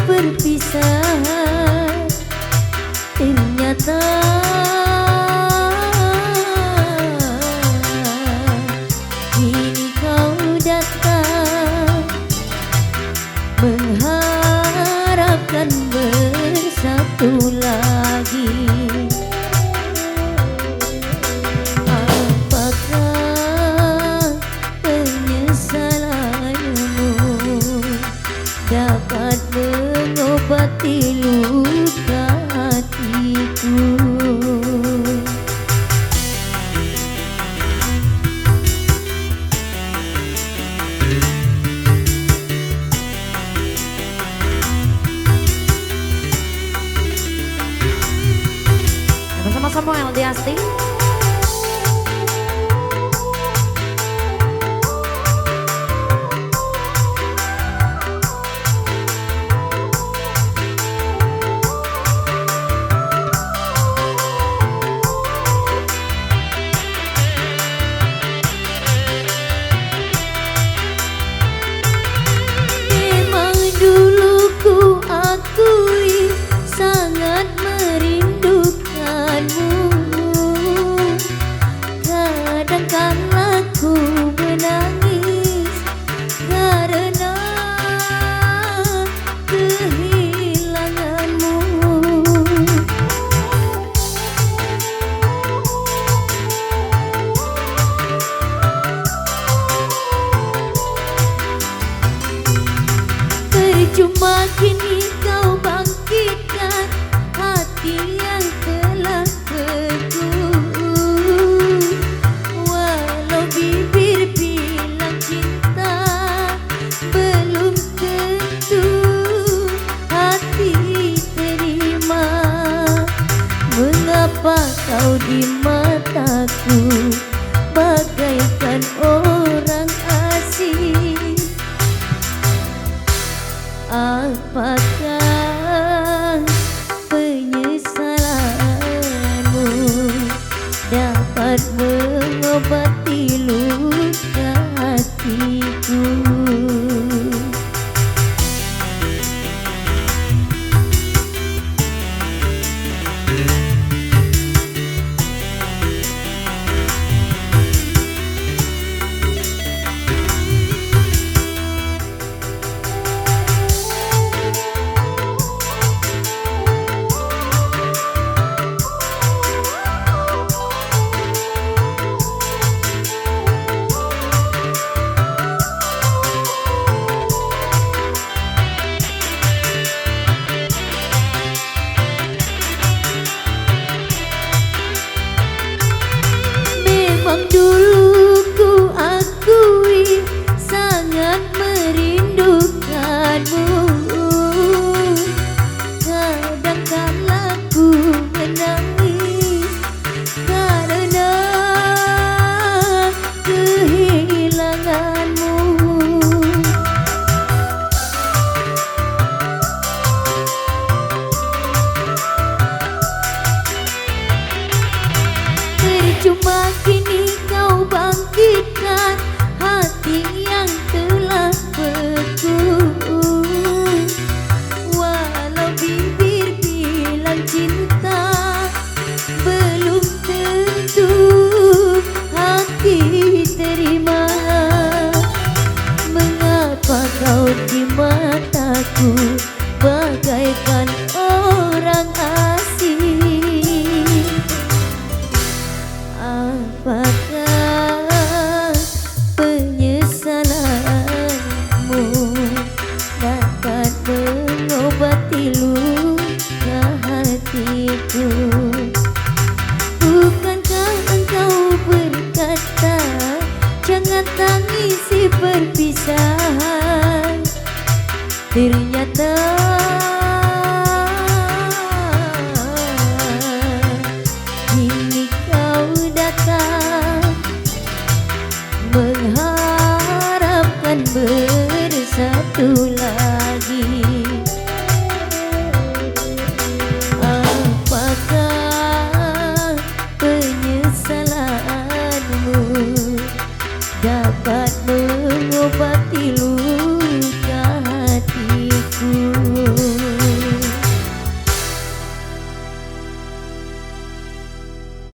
perpisahan. Ternyata kini kau datang mengharapkan bersatu lagi. Apakah penyesalanmu dapat mengobati luka hatiku? Bersama-sama LD Asti. Memang dulu ku akui sangat merindukanmu. Kadang-kadang ku menangis karena kehilanganmu. Percuma kini kau bangkitkan hati yang telah beku. Walau bibir bilang cinta, belum tentu hati terima. Mengapa kau di mataku bagaikan orang asing? Apakah penyesalanmu dapat mengobati luka hatiku? Memang dulu ku akui sangat merindukanmu. Kadang-kala ku menangis karena kehilanganmu. Percuma kini kau bangkitkan hati yang telah beku. Walau bibir bilang cinta, belum tentu hati terima. Mengapa kau di mataku bagaikan orang asing? Apakah penyesalanmu dapat mengobati luka hatiku? Bukankah engkau berkata jangan tangisi perpisahan? Ternyata